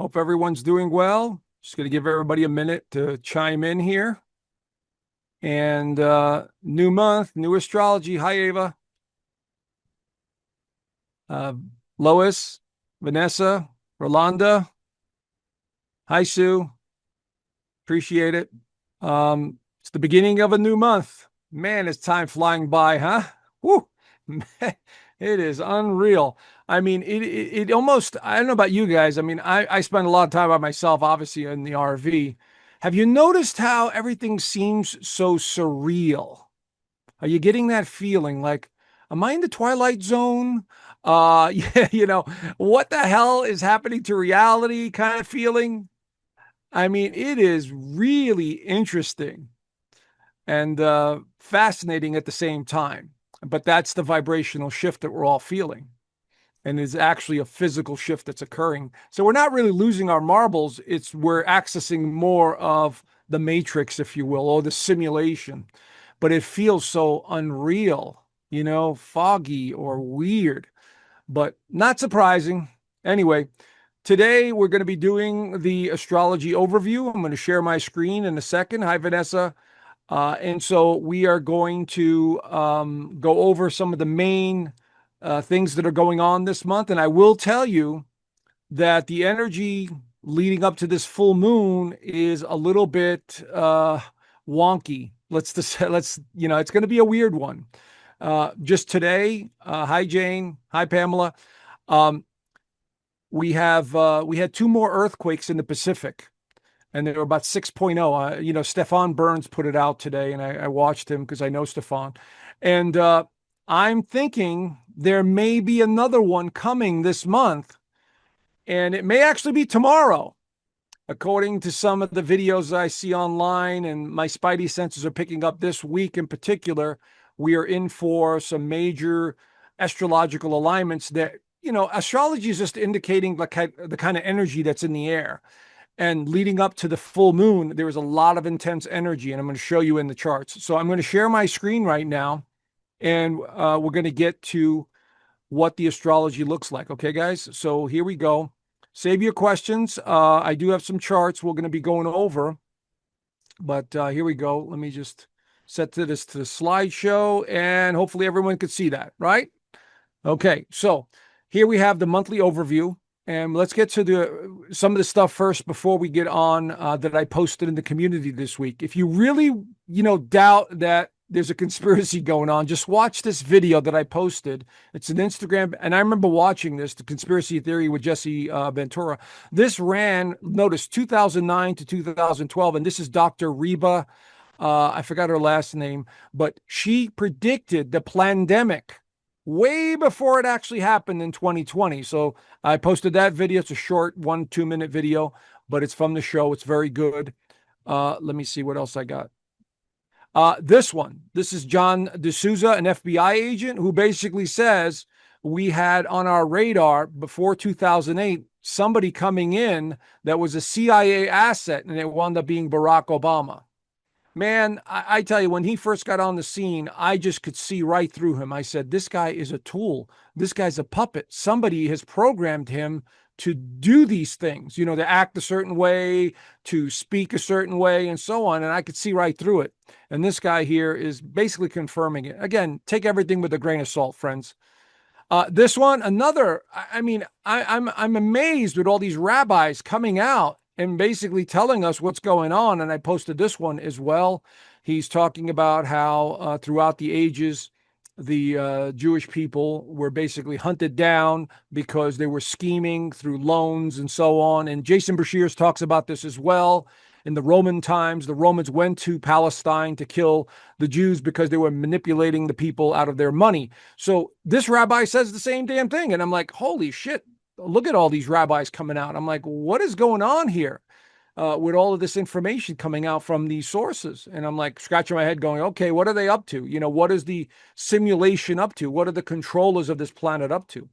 Hope everyone's doing well. Just going to give everybody a minute to chime in here. And new month, new astrology. Hi, Ava. Uh, Lois, Vanessa, Rolanda. Hi, Sue. Appreciate it. It's the beginning of a new month. Man, is time flying by, huh? Woo! It is unreal. I mean, it almost, I don't know about you guys. I mean, I spend a lot of time by myself, obviously, in the RV. Have you noticed how everything seems so surreal? Are you getting that feeling like, am I in the Twilight Zone? Yeah, what the hell is happening to reality kind of feeling? I mean, it is really interesting and fascinating at the same time. But that's the vibrational shift that we're all feeling. And is actually a physical shift that's occurring. So we're not really losing our marbles. It's we're accessing more of the matrix, if you will, or the simulation. But it feels so unreal, foggy or weird, but not surprising. Anyway, today we're going to be doing the astrology overview. I'm going to share my screen in a second. Hi, Vanessa. And so we are going to go over some of the main things that are going on this month. And I will tell you that the energy leading up to this full moon is a little bit wonky. It's going to be a weird one. Just today, hi, Jane. Hi, Pamela. Um, we had two more earthquakes in the Pacific, and they were about 6.0. Stefan Burns put it out today, and I watched him because I know Stefan. And I'm thinking there may be another one coming this month, and it may actually be tomorrow. According to some of the videos I see online, and my spidey senses are picking up this week in particular, we are in for some major astrological alignments that, astrology is just indicating like the kind of energy that's in the air. And leading up to the full moon, there was a lot of intense energy, and I'm going to show you in the charts. So I'm going to share my screen right now, and we're going to get to what the astrology looks like. Okay, guys? So here we go. Save your questions. I do have some charts we're going to be going over, but here we go. Let me just set this to the slideshow, and hopefully everyone could see that, right? Okay, so here we have the monthly overview. And let's get to some of the stuff first before we get on that I posted in the community this week. If you really, doubt that there's a conspiracy going on, just watch this video that I posted. It's an Instagram, and I remember watching this, the conspiracy theory with Jesse Ventura. This ran, notice, 2009 to 2012, and this is Dr. Reba. I forgot her last name, but she predicted the pandemic way before it actually happened in 2020. So I posted that video. It's a short 1-2 minute video, but it's from the show. It's very good. Let me see what else I got. This is John D'Souza, an FBI agent who basically says we had on our radar before 2008 somebody coming in that was a CIA asset, and it wound up being Barack Obama. Man, I tell you, when he first got on the scene, I just could see right through him. I said, this guy is a tool. This guy's a puppet. Somebody has programmed him to do these things, to act a certain way, to speak a certain way, and so on. And I could see right through it. And this guy here is basically confirming it. Again, take everything with a grain of salt, friends. This one, another, I'm amazed with all these rabbis coming out and basically telling us what's going on. And I posted this one as well. He's talking about how throughout the ages, the Jewish people were basically hunted down because they were scheming through loans and so on. And Jason Breshears talks about this as well. In the Roman times, the Romans went to Palestine to kill the Jews because they were manipulating the people out of their money. So this rabbi says the same damn thing. And I'm like, holy shit, look at all these rabbis coming out. I'm like, what is going on here with all of this information coming out from these sources? And I'm like scratching my head going, okay, what are they up to? What is the simulation up to? What are the controllers of this planet up to?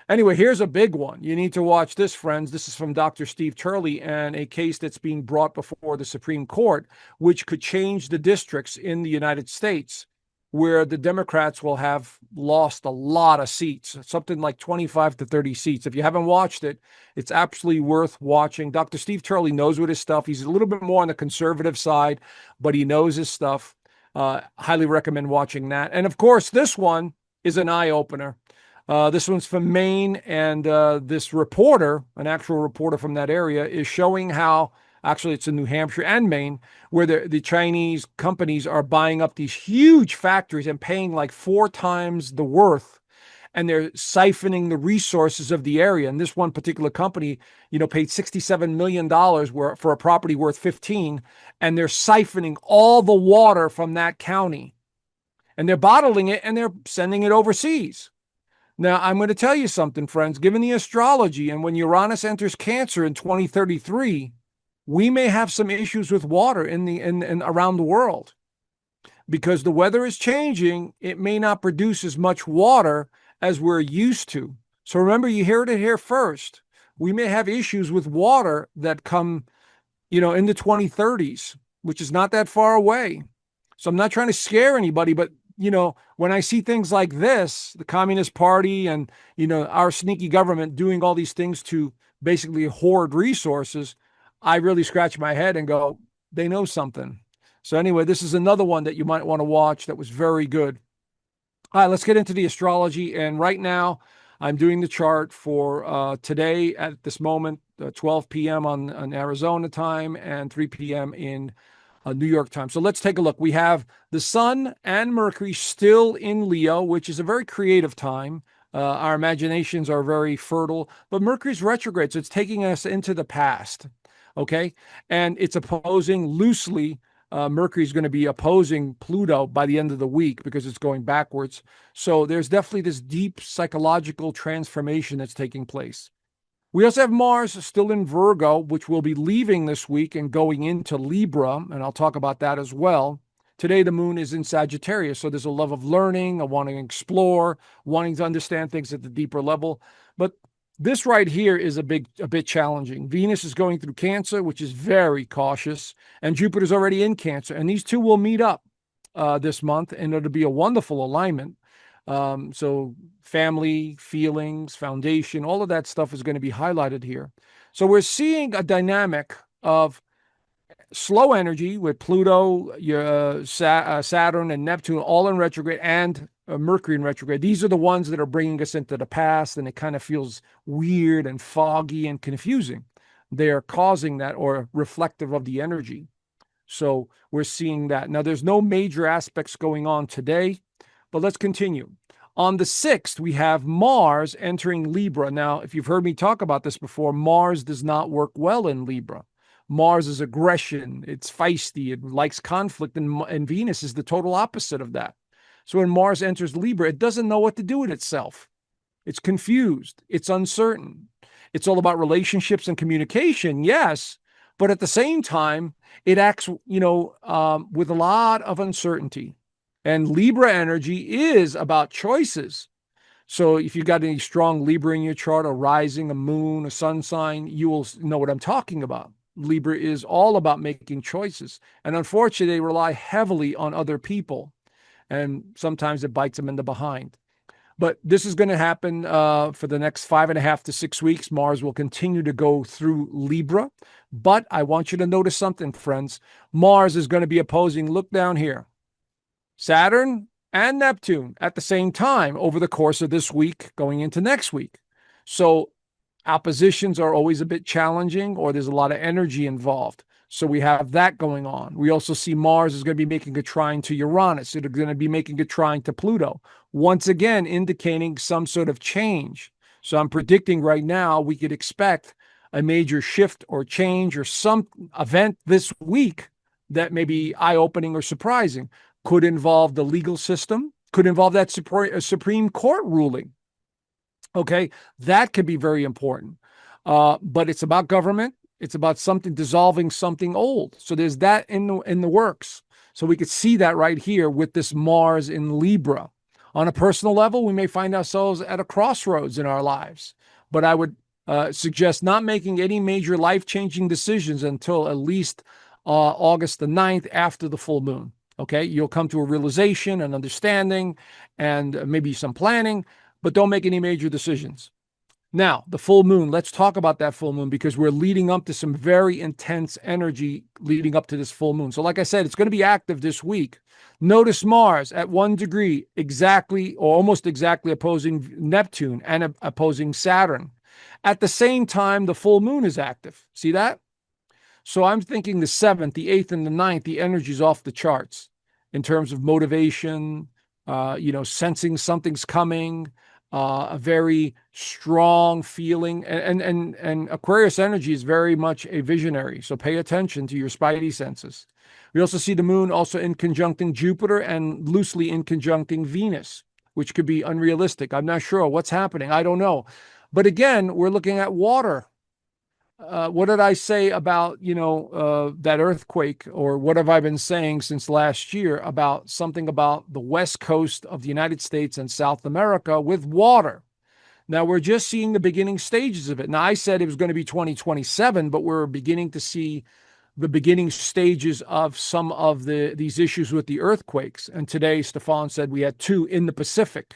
Anyway, here's a big one. You need to watch this, friends. This is from Dr. Steve Turley and a case that's being brought before the Supreme Court, which could change the districts in the United States. where the Democrats will have lost a lot of seats, something like 25 to 30 seats. If you haven't watched it, it's absolutely worth watching. Dr. Steve Turley knows what his stuff. He's a little bit more on the conservative side, but he knows his stuff. Highly recommend watching that. And of course, this one is an eye opener. This one's from Maine, and this reporter, an actual reporter from that area, is showing how, actually it's in New Hampshire and Maine, where the Chinese companies are buying up these huge factories and paying like 4 times the worth, and they're siphoning the resources of the area. And this one particular company, paid $67 million for a property worth 15, and they're siphoning all the water from that county, and they're bottling it and they're sending it overseas. Now, I'm going to tell you something, friends. Given the astrology and when Uranus enters Cancer in 2033, we may have some issues with water in around the world because the weather is changing. It may not produce as much water as we're used to. So remember, you heard it here first. We may have issues with water that come, in the 2030s, which is not that far away. So I'm not trying to scare anybody, but when I see things like this, the Communist Party and, our sneaky government doing all these things to basically hoard resources, I really scratch my head and go, they know something. So anyway, this is another one that you might want to watch that was very good. All right, let's get into the astrology. And right now, I'm doing the chart for today at this moment, 12 p.m. on Arizona time and 3 p.m. in New York time. So let's take a look. We have the Sun and Mercury still in Leo, which is a very creative time. Our imaginations are very fertile, but Mercury's retrograde, so it's taking us into the past. Okay, and it's opposing loosely. Mercury's going to be opposing Pluto by the end of the week because it's going backwards. So there's definitely this deep psychological transformation that's taking place. We also have Mars still in Virgo, which will be leaving this week and going into Libra, and I'll talk about that as well. Today, the moon is in Sagittarius, so there's a love of learning, a wanting to explore, wanting to understand things at the deeper level. But this right here is a bit challenging. Venus is going through Cancer, which is very cautious, and Jupiter's already in Cancer, and these two will meet up this month, and it'll be a wonderful alignment. So family, feelings, foundation, all of that stuff is going to be highlighted here. So we're seeing a dynamic of slow energy with Pluto, Saturn, and Neptune all in retrograde, and Mercury in retrograde. These are the ones that are bringing us into the past, and it kind of feels weird and foggy and confusing. They are causing that, or reflective of the energy. So we're seeing that. Now, there's no major aspects going on today, but let's continue. On the 6th, we have Mars entering Libra. Now, if you've heard me talk about this before, Mars does not work well in Libra. Mars is aggression. It's feisty. It likes conflict. And Venus is the total opposite of that. So when Mars enters Libra, it doesn't know what to do with itself. It's confused. It's uncertain. It's all about relationships and communication, yes, but at the same time, it acts, with a lot of uncertainty. And Libra energy is about choices. So if you've got any strong Libra in your chart, a rising, a moon, a sun sign, you will know what I'm talking about. Libra is all about making choices. And unfortunately, they rely heavily on other people. And sometimes it bites them in the behind. But this is going to happen for the next 5.5 to 6 weeks. Mars will continue to go through Libra. But I want you to notice something, friends. Mars is going to be opposing, look down here, Saturn and Neptune at the same time over the course of this week going into next week. So oppositions are always a bit challenging, or there's a lot of energy involved. So we have that going on. We also see Mars is going to be making a trine to Uranus. It's going to be making a trine to Pluto, once again indicating some sort of change. So I'm predicting right now we could expect a major shift or change or some event this week that may be eye-opening or surprising. Could involve the legal system, could involve that Supreme Court ruling. Okay, that could be very important. But it's about government. It's about something dissolving something old. So there's that in the works. So we could see that right here with this Mars in Libra. On a personal level, we may find ourselves at a crossroads in our lives. But I would suggest not making any major life-changing decisions until at least August the 9th after the full moon. Okay. You'll come to a realization, an understanding, and maybe some planning, but don't make any major decisions. Now, the full moon, let's talk about that full moon because we're leading up to some very intense energy leading up to this full moon. So, like I said, it's going to be active this week. Notice Mars at 1 degree, exactly or almost exactly opposing Neptune and opposing Saturn. At the same time, the full moon is active. See that? So I'm thinking the 7th, the 8th, and the 9th, the energy's off the charts in terms of motivation, sensing something's coming, a very strong feeling. And Aquarius energy is very much a visionary. So pay attention to your spidey senses. We also see the moon also in conjuncting Jupiter and loosely in conjuncting Venus, which could be unrealistic. I'm not sure what's happening. I don't know. But again, we're looking at water. What did I say about, that earthquake, or what have I been saying since last year about something about the west coast of the United States and South America with water? Now we're just seeing the beginning stages of it. Now I said it was going to be 2027, but we're beginning to see the beginning stages of some of these issues with the earthquakes. And today, Stefan said we had 2 in the Pacific.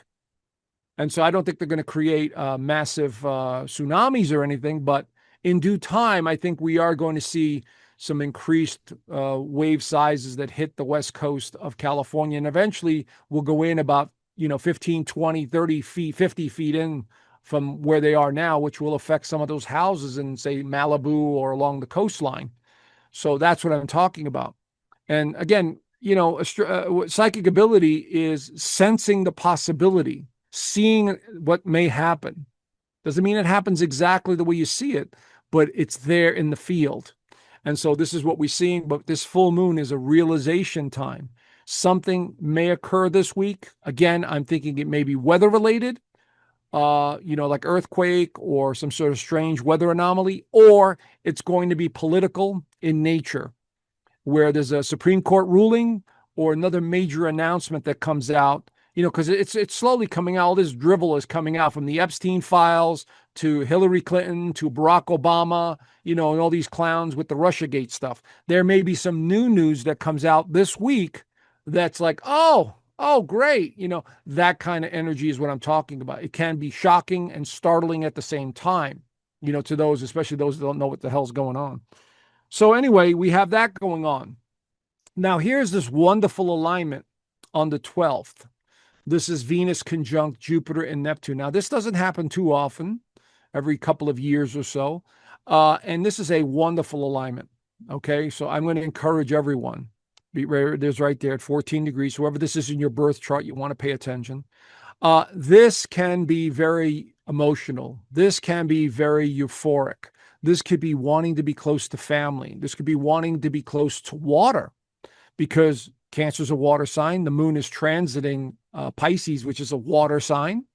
And so I don't think they're going to create massive tsunamis or anything, but in due time, I think we are going to see some increased wave sizes that hit the west coast of California. And eventually we'll go in about, 15, 20, 30 feet, 50 feet in from where they are now, which will affect some of those houses in, say, Malibu or along the coastline. So that's what I'm talking about. And again, psychic ability is sensing the possibility, seeing what may happen. Doesn't mean it happens exactly the way you see it, but it's there in the field. And so this is what we're seeing. But this full moon is a realization time. Something may occur this week. Again, I'm thinking it may be weather related, like earthquake or some sort of strange weather anomaly, or it's going to be political in nature, where there's a Supreme Court ruling or another major announcement that comes out, because it's slowly coming out. All this drivel is coming out, from the Epstein files to Hillary Clinton to Barack Obama, and all these clowns with the Russiagate stuff. There may be some new news that comes out this week that's like, oh, great. That kind of energy is what I'm talking about. It can be shocking and startling at the same time, to those, especially those that don't know what the hell's going on. So anyway, we have that going on. Now, here's this wonderful alignment on the 12th. This is Venus conjunct Jupiter and Neptune. Now, this doesn't happen too often, every couple of years or so. And this is a wonderful alignment. Okay, so I'm going to encourage everyone. There's right there at 14 degrees. Whoever this is in your birth chart, you want to pay attention. This can be very emotional. This can be very euphoric. This could be wanting to be close to family. This could be wanting to be close to water, because Cancer is a water sign. The moon is transiting Pisces, which is a water sign.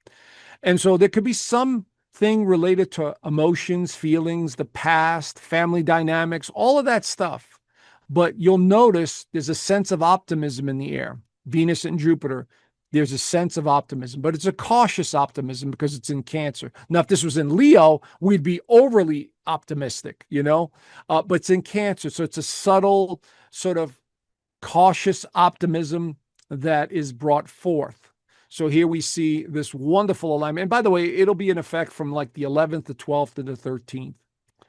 And so there could be something related to emotions, feelings, the past, family dynamics, all of that stuff. But you'll notice there's a sense of optimism in the air. Venus and Jupiter, there's a sense of optimism, but it's a cautious optimism because it's in Cancer. Now, if this was in Leo, we'd be overly optimistic, but it's in Cancer. So it's a subtle sort of cautious optimism that is brought forth. So here we see this wonderful alignment. And by the way, it'll be in effect from like the 11th, the 12th, and the 13th.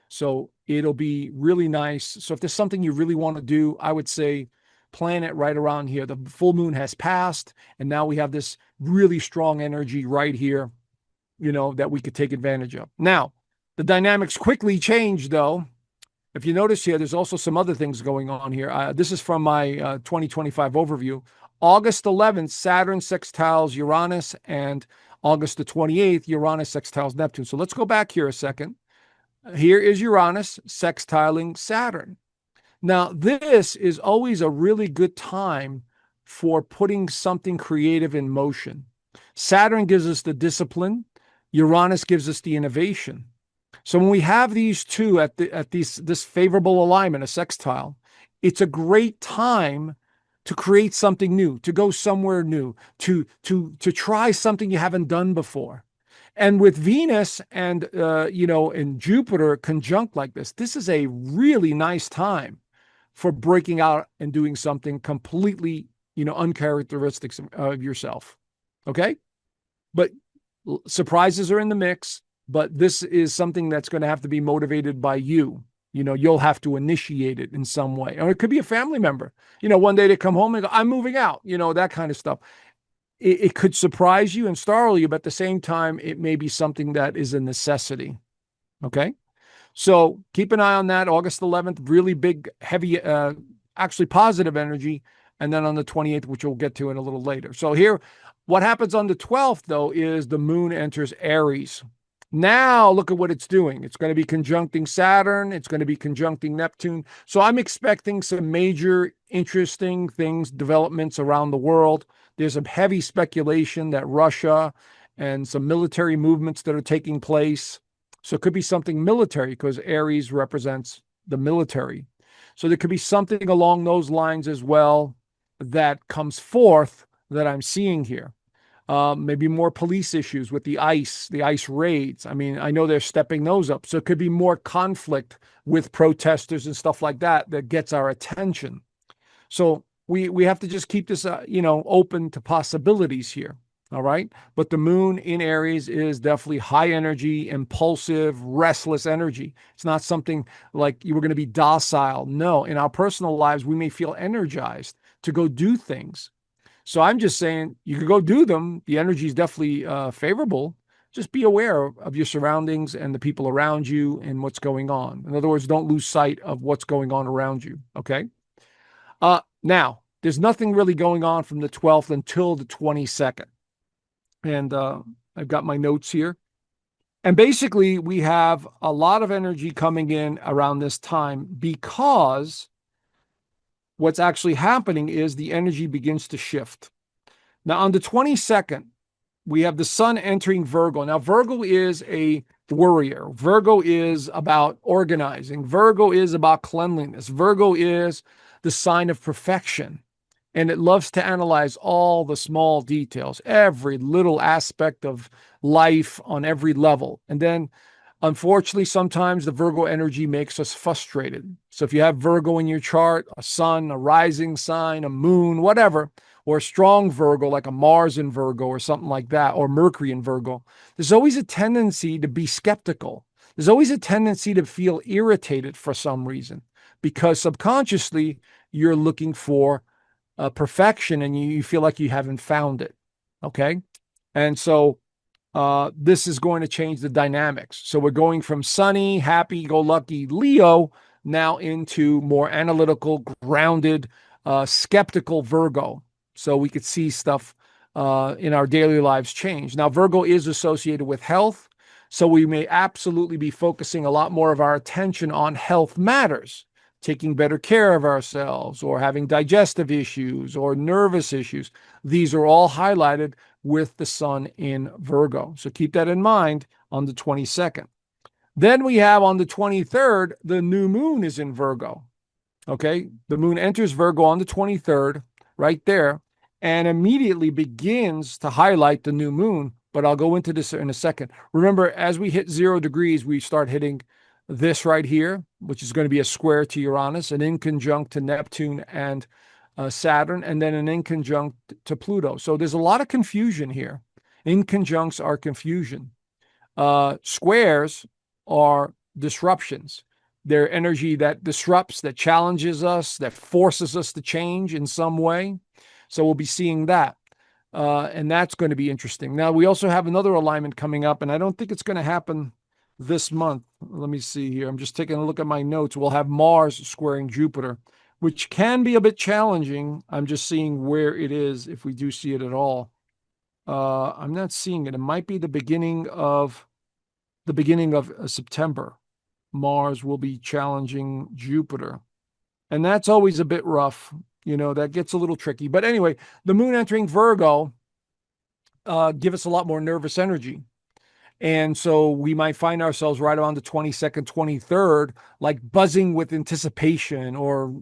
So it'll be really nice. So if there's something you really want to do, I would say plan it right around here. The full moon has passed, and now we have this really strong energy right here, that we could take advantage of. Now, the dynamics quickly change, though. If you notice here, there's also some other things going on here. This is from my 2025 overview. August 11th, Saturn sextiles Uranus, and August the 28th, Uranus sextiles Neptune. So let's go back here a second. Here is Uranus sextiling Saturn. Now, this is always a really good time for putting something creative in motion. Saturn gives us the discipline. Uranus gives us the innovation. So when we have these two at this favorable alignment, a sextile, it's a great time to create something new, to go somewhere new, to try something you haven't done before. And with Venus and and Jupiter conjunct like this is a really nice time for breaking out and doing something completely, uncharacteristic of yourself. Okay. But surprises are in the mix, but this is something that's going to have to be motivated by you. You'll have to initiate it in some way. Or it could be a family member. One day they come home and go, I'm moving out, that kind of stuff. It could surprise you and startle you, but at the same time, it may be something that is a necessity. Okay. So keep an eye on that. August 11th, really big, heavy, actually positive energy. And then on the 28th, which we'll get to in a little later. So here, what happens on the 12th, though, is the moon enters Aries. Now look at what it's doing. It's going to be conjuncting Saturn. It's going to be conjuncting Neptune. So I'm expecting some major interesting things, developments around the world. There's some heavy speculation that Russia and some military movements that are taking place. So it could be something military because Aries represents the military. So there could be something along those lines as well that comes forth that I'm seeing here. Maybe more police issues with the ICE raids. I mean, I know they're stepping those up. So it could be more conflict with protesters and stuff like that that gets our attention. So we have to just keep this, open to possibilities here. All right. But the moon in Aries is definitely high energy, impulsive, restless energy. It's not something like you were going to be docile. No, in our personal lives, we may feel energized to go do things. So I'm just saying you could go do them. The energy is definitely favorable. Just be aware of your surroundings and the people around you and what's going on. In other words, don't lose sight of what's going on around you. Okay. Now, there's nothing really going on from the 12th until the 22nd. And I've got my notes here. And basically, we have a lot of energy coming in around this time because what's actually happening is the energy begins to shift. Now, on the 22nd, we have the sun entering Virgo. Now, Virgo is a worrier. Virgo is about organizing. Virgo is about cleanliness. Virgo is the sign of perfection. And it loves to analyze all the small details, every little aspect of life on every level. And then, unfortunately, sometimes the Virgo energy makes us frustrated. So if you have Virgo in your chart, a sun, a rising sign, a moon, whatever, or a strong Virgo, like a Mars in Virgo or something like that, or Mercury in Virgo, there's always a tendency to be skeptical. There's always a tendency to feel irritated for some reason because subconsciously you're looking for perfection and you feel like you haven't found it. Okay. And so this is going to change the dynamics. So we're going from sunny, happy go lucky Leo now into more analytical, grounded, skeptical Virgo. So we could see stuff in our daily lives change. Now, Virgo is associated with health. So we may absolutely be focusing a lot more of our attention on health matters, taking better care of ourselves or having digestive issues or nervous issues. These are all highlighted with the sun in Virgo. So keep that in mind on the 22nd. Then we have on the 23rd, the new moon is in Virgo. Okay. The moon enters Virgo on the 23rd, right there, and immediately begins to highlight the new moon. But I'll go into this in a second. Remember, as we hit 0 degrees, we start hitting this right here, which is going to be a square to Uranus, an inconjunct to Neptune and Saturn, and then an inconjunct to Pluto. So there's a lot of confusion here. Inconjuncts are confusion. Squares are disruptions. They're energy that disrupts, that challenges us, that forces us to change in some way. So we'll be seeing that. And that's going to be interesting. Now, we also have another alignment coming up, and I don't think it's going to happen this month. Let me see here. I'm just taking a look at my notes. We'll have Mars squaring Jupiter, which can be a bit challenging. I'm just seeing where it is, if we do see it at all. I'm not seeing it. It might be the beginning of September. Mars will be challenging Jupiter. And that's always a bit rough. That gets a little tricky. But anyway, the moon entering Virgo give us a lot more nervous energy. And so we might find ourselves right around the 22nd, 23rd, like buzzing with anticipation or,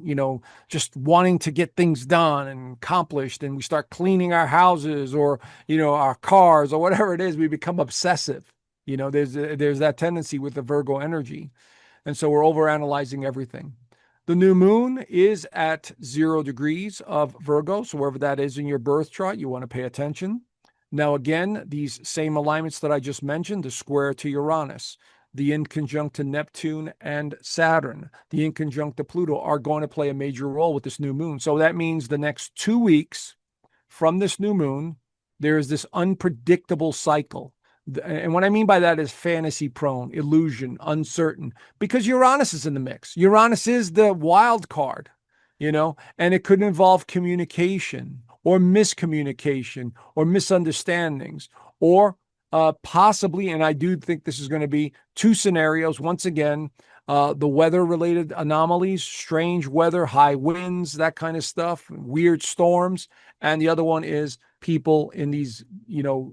just wanting to get things done and accomplished. And we start cleaning our houses or, our cars or whatever it is. We become obsessive. There's that tendency with the Virgo energy. And so we're overanalyzing everything. The new moon is at 0 degrees of Virgo. So wherever that is in your birth chart, you want to pay attention. Now, again, these same alignments that I just mentioned, the square to Uranus, the inconjunct to Neptune and Saturn, the inconjunct to Pluto are going to play a major role with this new moon. So that means the next 2 weeks from this new moon, there is this unpredictable cycle. And what I mean by that is fantasy prone, illusion, uncertain, because Uranus is in the mix. Uranus is the wild card, and it could involve communication or miscommunication or misunderstandings or possibly, and I do think this is going to be two scenarios. Once again, the weather related anomalies, strange weather, high winds, that kind of stuff, weird storms. And the other one is people in these,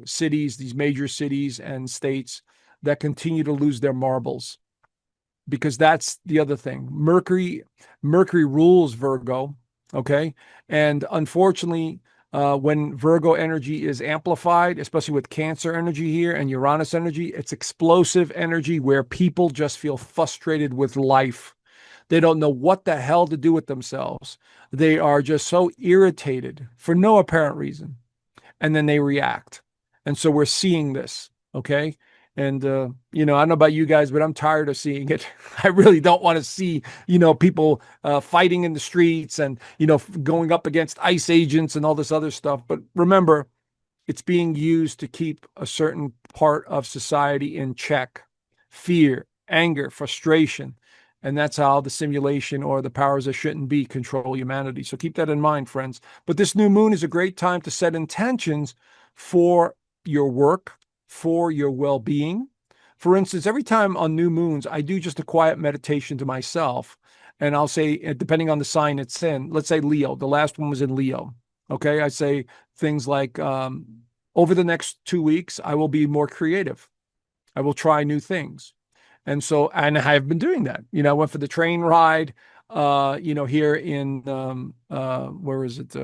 cities, these major cities and states that continue to lose their marbles. Because that's the other thing. Mercury rules Virgo, okay? And unfortunately, when Virgo energy is amplified, especially with Cancer energy here and Uranus energy, it's explosive energy where people just feel frustrated with life. They don't know what the hell to do with themselves. They are just so irritated for no apparent reason. And then they react. And so we're seeing this, okay? And, I don't know about you guys, but I'm tired of seeing it. I really don't want to see, people fighting in the streets and, going up against ICE agents and all this other stuff. But remember, it's being used to keep a certain part of society in check. Fear, anger, frustration. And that's how the simulation or the powers that shouldn't be control humanity. So keep that in mind, friends. But this new moon is a great time to set intentions for your work, for your well-being. For instance, every time on new moons, I do just a quiet meditation to myself. And I'll say, depending on the sign it's in, let's say Leo, the last one was in Leo. Okay. I say things like, over the next 2 weeks, I will be more creative. I will try new things. And so, and I've been doing that. I went for the train ride, here in, where is it?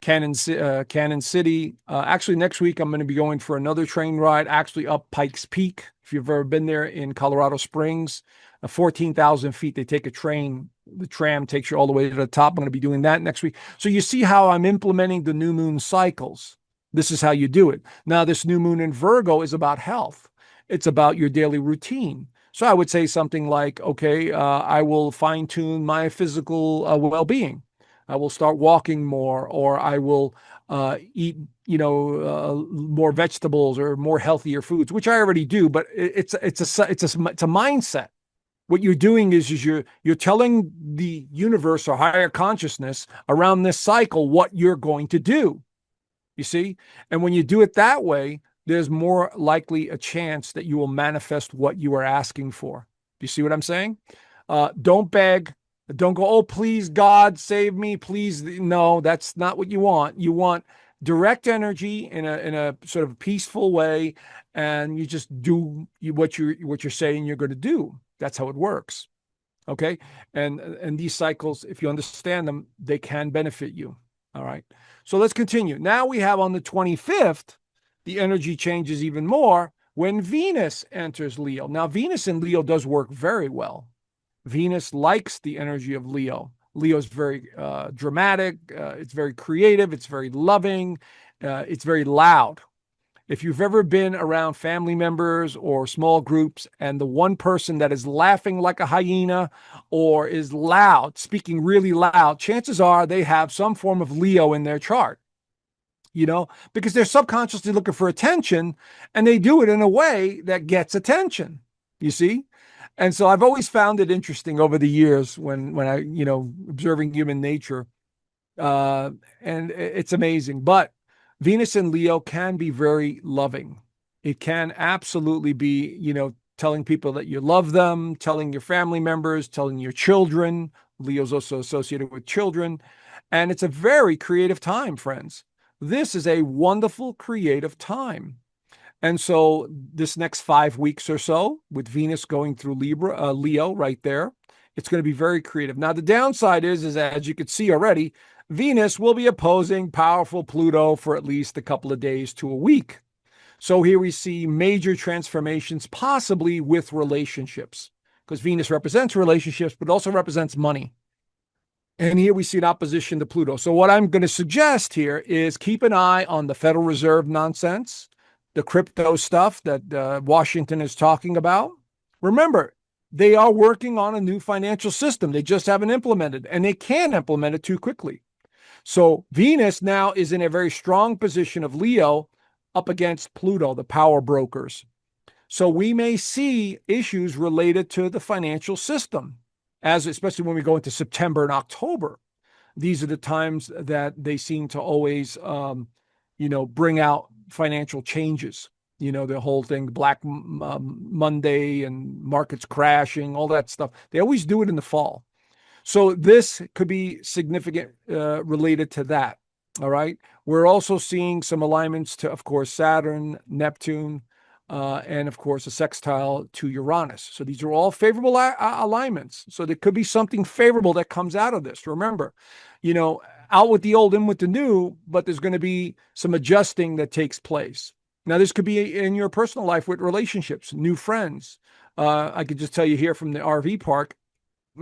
Cannon City. Actually, next week, I'm going to be going for another train ride, actually up Pikes Peak. If you've ever been there in Colorado Springs, 14,000 feet, they take a train. The tram takes you all the way to the top. I'm going to be doing that next week. So you see how I'm implementing the new moon cycles. This is how you do it. Now, this new moon in Virgo is about health. It's about your daily routine. So I would say something like, okay, I will fine tune my physical well-being. I will start walking more, or I will eat, more vegetables or more healthier foods, which I already do. But it's a mindset. What you're doing is you're telling the universe or higher consciousness around this cycle what you're going to do. You see, and when you do it that way, there's more likely a chance that you will manifest what you are asking for. Do you see what I'm saying? Don't beg. Don't go, oh, please, God, save me, please. No, that's not what you want. You want direct energy in a sort of peaceful way, and you just do what you're saying you're going to do. That's how it works. Okay? And these cycles, if you understand them, they can benefit you. All right. So let's continue. Now we have on the 25th, the energy changes even more when Venus enters Leo. Now, Venus in Leo does work very well. Venus likes the energy of Leo. Leo's very dramatic. It's very creative. It's very loving. It's very loud. If you've ever been around family members or small groups and the one person that is laughing like a hyena or is loud, speaking really loud, chances are they have some form of Leo in their chart, because they're subconsciously looking for attention and they do it in a way that gets attention, you see? And so I've always found it interesting over the years when I, observing human nature, and it's amazing. But Venus in Leo can be very loving. It can absolutely be, telling people that you love them, telling your family members, telling your children. Leo's also associated with children. And it's a very creative time, friends. This is a wonderful creative time. And so this next 5 weeks or so, with Venus going through Leo right there, it's going to be very creative. Now, the downside is as you could see already, Venus will be opposing powerful Pluto for at least a couple of days to a week. So here we see major transformations, possibly with relationships. because Venus represents relationships, but also represents money. And here we see an opposition to Pluto. So what I'm going to suggest here is keep an eye on the Federal Reserve nonsense, the crypto stuff that Washington is talking about. Remember, they are working on a new financial system. They just haven't implemented, and they can't implement it too quickly. So Venus now is in a very strong position of Leo up against Pluto, the power brokers. So we may see issues related to the financial system, as especially when we go into September and October. These are the times that they seem to always, bring out financial changes. The whole thing, Black Monday and markets crashing, all that stuff. They always do it in the fall. So this could be significant related to that. All right. We're also seeing some alignments to, of course, Saturn, Neptune, and of course, a sextile to Uranus. So these are all favorable alignments. So there could be something favorable that comes out of this. Remember, out with the old, in with the new, but there's going to be some adjusting that takes place. Now, this could be in your personal life with relationships, new friends. I could just tell you here from the RV park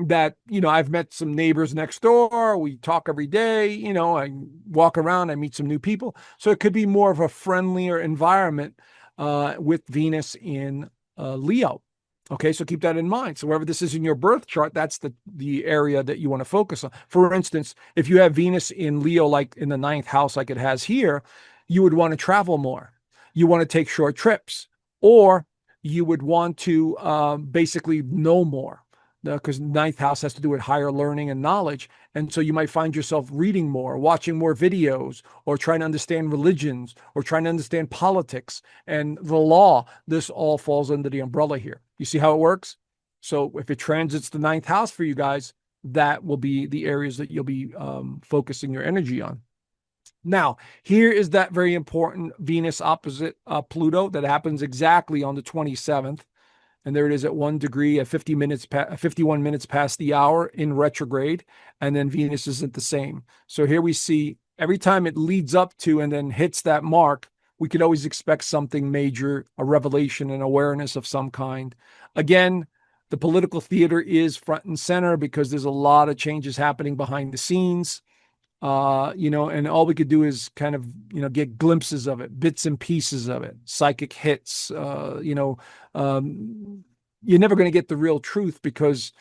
that, I've met some neighbors next door. We talk every day. I walk around, I meet some new people. So it could be more of a friendlier environment with Venus in Leo. Okay, so keep that in mind. So wherever this is in your birth chart, that's the area that you want to focus on. For instance, if you have Venus in Leo, like in the 9th house, like it has here, you would want to travel more. You want to take short trips, or you would want to basically know more, because 9th house has to do with higher learning and knowledge. And so you might find yourself reading more, watching more videos, or trying to understand religions, or trying to understand politics and the law. This all falls under the umbrella here. You see how it works? So if it transits the 9th house for you guys, that will be the areas that you'll be focusing your energy on. Now, here is that very important Venus opposite Pluto that happens exactly on the 27th. And there it is at 1 degree at 51 minutes past the hour in retrograde. And then Venus isn't the same. So here we see every time it leads up to and then hits that mark, we could always expect something major, a revelation, an awareness of some kind. Again, the political theater is front and center because there's a lot of changes happening behind the scenes. And all we could do is kind of, get glimpses of it, bits and pieces of it, psychic hits. You're never going to get the real truth because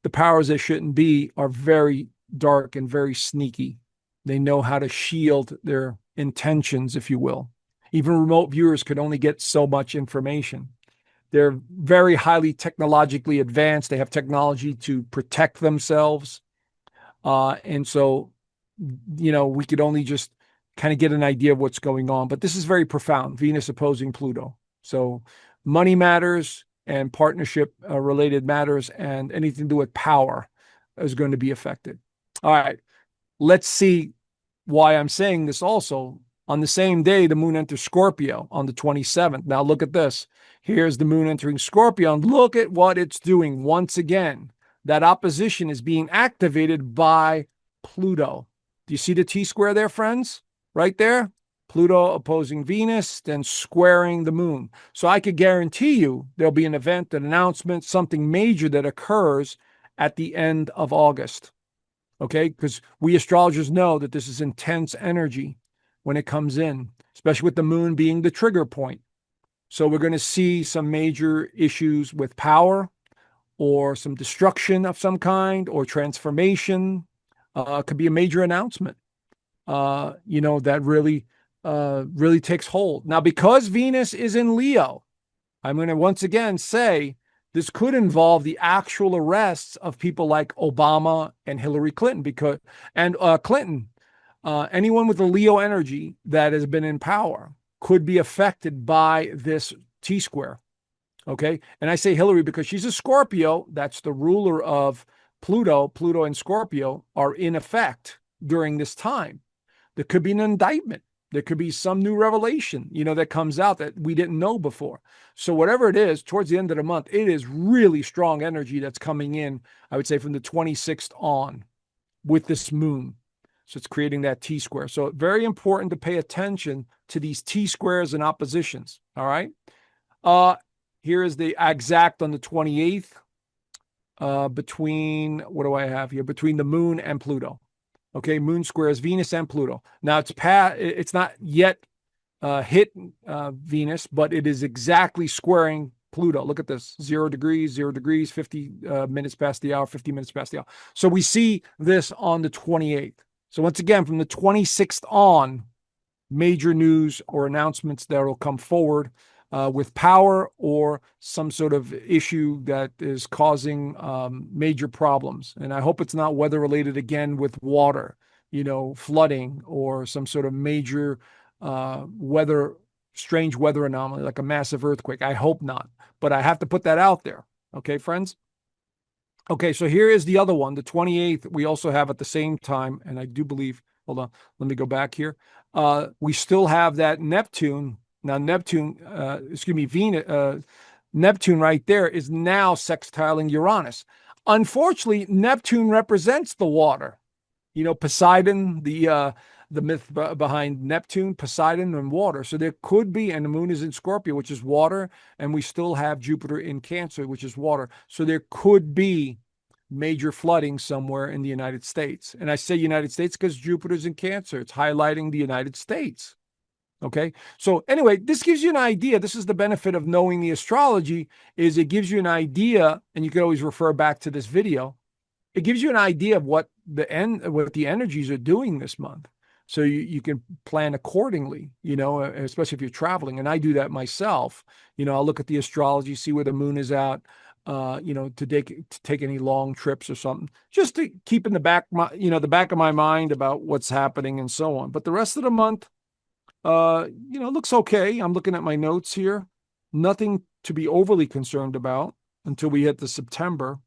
the powers that shouldn't be are very dark and very sneaky. They know how to shield their intentions, if you will. Even remote viewers could only get so much information. They're very highly technologically advanced. They have technology to protect themselves. And so we could only just kind of get an idea of what's going on. But this is very profound, Venus opposing Pluto. So money matters and partnership related matters, and anything to do with power is going to be affected. All right, let's see why I'm saying this also. On the same day, the moon enters Scorpio on the 27th. Now look at this. Here's the moon entering Scorpio, and look at what it's doing. Once again, that opposition is being activated by Pluto. Do you see the T-square there, friends? Right there? Pluto opposing Venus, then squaring the moon. So I could guarantee you there'll be an event, an announcement, something major that occurs at the end of August. Okay? Because we astrologers know that this is intense energy when it comes in, especially with the moon being the trigger point. So we're going to see some major issues with power, or some destruction of some kind, or transformation. Could be a major announcement, that really takes hold. Now, because Venus is in Leo, I'm going to once again say this could involve the actual arrests of people like Obama and Hillary Clinton, anyone with a Leo energy that has been in power could be affected by this T-square. Okay. And I say Hillary because she's a Scorpio. That's the ruler of Pluto. Pluto and Scorpio are in effect during this time. There could be an indictment. There could be some new revelation, that comes out that we didn't know before. So whatever it is, towards the end of the month, it is really strong energy that's coming in, I would say from the 26th on with this moon. So it's creating that T-square. So very important to pay attention to these T-squares and oppositions. All right. Here is the exact on the 28th. between, what do I have here? Between the moon and Pluto. Okay, moon squares Venus and Pluto. Now it's not yet hit Venus, but it is exactly squaring Pluto. Look at this, 0 degrees, 50 minutes past the hour, 50 minutes past the hour. So we see this on the 28th. So once again, from the 26th on, major news or announcements that will come forward with power or some sort of issue that is causing major problems. And I hope it's not weather related again with water, flooding or some sort of major strange weather anomaly like a massive earthquake. I hope not, but I have to put that out there. Okay, friends? Okay, so here is the other one, the 28th. We also have at the same time, and I do believe, hold on, let me go back here. We still have that Neptune. Now, Venus, Neptune right there is now sextiling Uranus. Unfortunately, Neptune represents the water. Poseidon, the myth behind Neptune, Poseidon, and water. So there could be, and the moon is in Scorpio, which is water, and we still have Jupiter in Cancer, which is water. So there could be major flooding somewhere in the United States. And I say United States because Jupiter's in Cancer. It's highlighting the United States. Okay. So anyway, this gives you an idea. This is the benefit of knowing the astrology, is it gives you an idea, and you can always refer back to this video. It gives you an idea of what the energies are doing this month. So you can plan accordingly, especially if you're traveling. And I do that myself. I'll look at the astrology, see where the moon is at, to take any long trips or something, just to keep in the back of my mind about what's happening and so on. But the rest of the month, looks okay. I'm looking at my notes here. Nothing to be overly concerned about until we hit the September.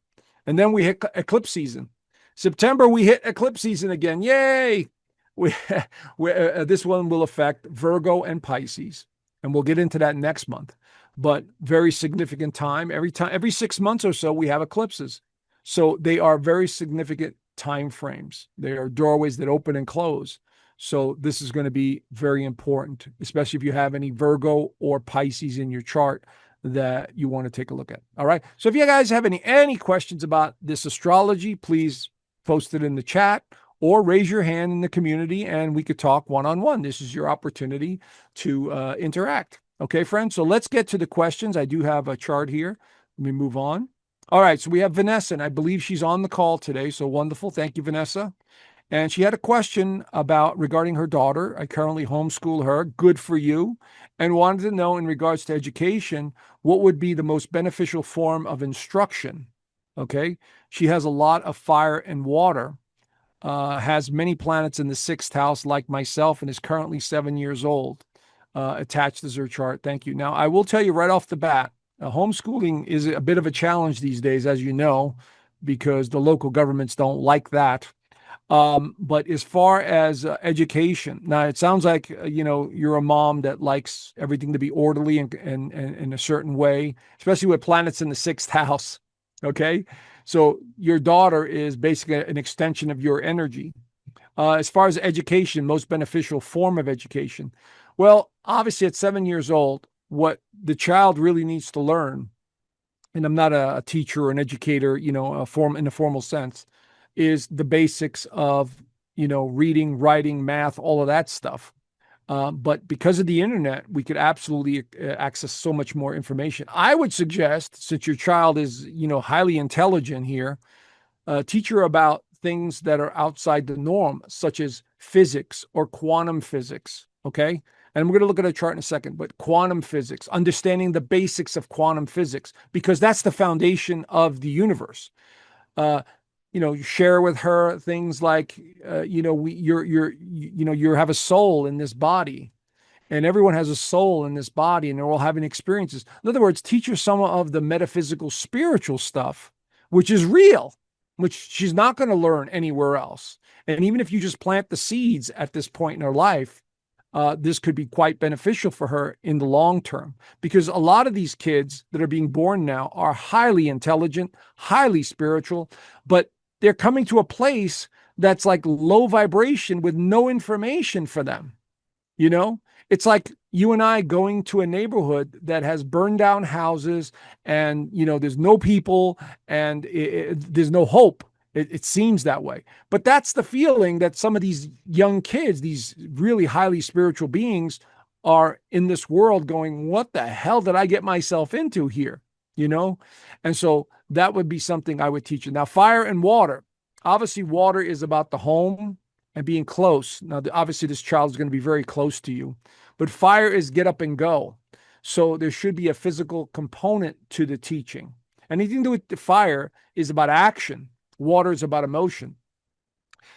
And then we hit eclipse season. September, we hit eclipse season again. Yay! This one will affect Virgo and Pisces. And we'll get into that next month. But very significant time. Every 6 months or so, we have eclipses. So they are very significant time frames. They are doorways that open and close. So this is going to be very important, especially if you have any Virgo or Pisces in your chart that you want to take a look at. All right. So if you guys have any questions about this astrology, please post it in the chat or raise your hand in the community and we could talk one-on-one. This is your opportunity to interact. Okay, friends. So let's get to the questions. I do have a chart here. Let me move on. All right. So we have Vanessa, and I believe she's on the call today. So wonderful. Thank you, Vanessa. And she had a question regarding her daughter. I currently homeschool her. Good for you. And wanted to know in regards to education, what would be the most beneficial form of instruction? Okay. She has a lot of fire and water, has many planets in the 6th house like myself, and is currently 7 years old. Attached as her chart. Thank you. Now, I will tell you right off the bat, homeschooling is a bit of a challenge these days, as you know, because the local governments don't like that. But as far as education, now it sounds like, you're a mom that likes everything to be orderly and in a certain way, especially with planets in the 6th house. Okay. So your daughter is basically an extension of your energy. As far as education, most beneficial form of education. Well, obviously at 7 years old, what the child really needs to learn, and I'm not a teacher or an educator, in a formal sense, is the basics of, reading, writing, math, all of that stuff. But because of the internet, we could absolutely access so much more information. I would suggest, since your child is, highly intelligent here, teach her about things that are outside the norm, such as physics or quantum physics. Okay. And we're going to look at a chart in a second, but quantum physics, understanding the basics of quantum physics, because that's the foundation of the universe. Share with her things like, you have a soul in this body, and everyone has a soul in this body, and they're all having experiences. In other words, teach her some of the metaphysical, spiritual stuff, which is real, which she's not going to learn anywhere else. And even if you just plant the seeds at this point in her life, this could be quite beneficial for her in the long term, because a lot of these kids that are being born now are highly intelligent, highly spiritual, but they're coming to a place that's like low vibration with no information for them. It's like you and I going to a neighborhood that has burned down houses and, there's no people and there's no hope. It seems that way. But that's the feeling that some of these young kids, these really highly spiritual beings, are in this world going, what the hell did I get myself into here? You know? And so that would be something I would teach you. Now, fire and water. Obviously, water is about the home and being close. Now, obviously, this child is going to be very close to you, but fire is get up and go. So there should be a physical component to the teaching. Anything to do with the fire is about action. Water is about emotion.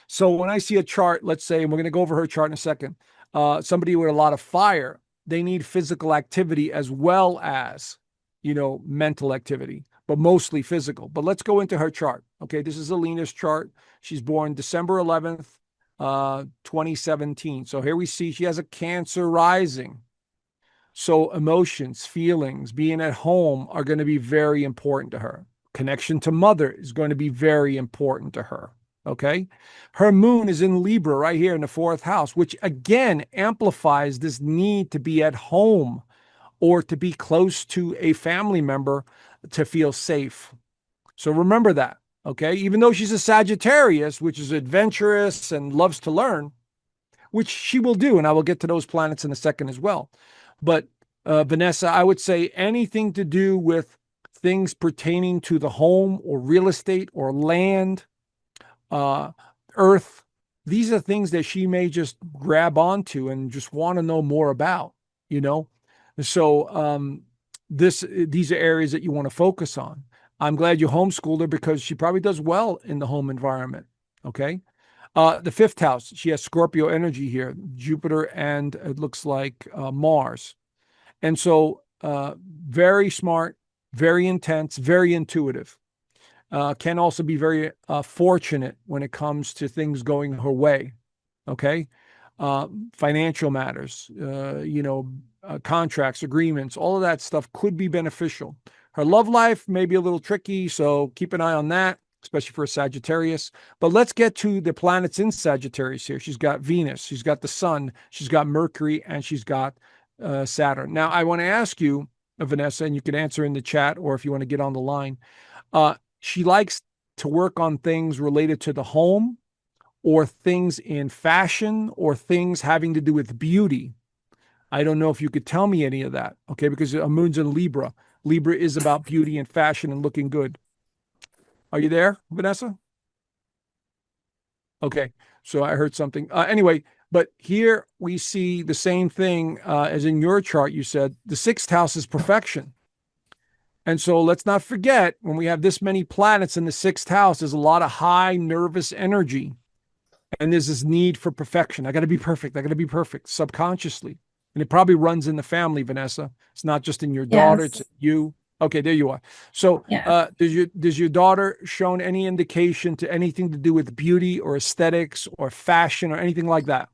So when I see a chart, let's say, and we're going to go over her chart in a second, somebody with a lot of fire, they need physical activity as well as, mental activity, but mostly physical. But let's go into her chart. Okay, this is Alina's chart. She's born December 11th, 2017. So here we see she has a Cancer rising. So emotions, feelings, being at home are going to be very important to her. Connection to mother is going to be very important to her. Okay. Her moon is in Libra right here in the fourth house, which again amplifies this need to be at home or to be close to a family member to feel safe. So remember that. Okay. Even though she's a Sagittarius, which is adventurous and loves to learn, which she will do. And I will get to those planets in a second as well. But Vanessa, I would say anything to do with things pertaining to the home or real estate or land, uh, earth, these are things that she may just grab onto and just want to know more about, you know? So these are areas that you want to focus on. I'm glad you homeschooled her because she probably does well in the home environment. Okay. The fifth house, she has Scorpio energy here, Jupiter, and it looks like Mars. And so, very smart, very intense, very intuitive. Can also be very fortunate when it comes to things going her way. Okay. Financial matters, contracts, agreements, all of that stuff could be beneficial. Her love life may be a little tricky, so keep an eye on that, especially for a Sagittarius. But let's get to the planets in Sagittarius here. She's got Venus, she's got the Sun, she's got Mercury, and she's got Saturn. Now, I want to ask you, Vanessa, and you can answer in the chat or if you want to get on the line. She likes to work on things related to the home or things in fashion or things having to do with beauty. I don't know if you could tell me any of that, okay? Because a moon's in Libra. Libra is about beauty and fashion and looking good. Are you there, Vanessa? Okay, so I heard something. Anyway, but here we see the same thing as in your chart. You said the sixth house is perfection. And so let's not forget when we have this many planets in the sixth house, there's a lot of high nervous energy. And there's this need for perfection. I got to be perfect. I got to be perfect subconsciously. And it probably runs in the family, Vanessa. It's not just in your daughter, it's Yes. in you. Okay, there you are. So, Yeah. does your daughter shown any indication to anything to do with beauty or aesthetics or fashion or anything like that?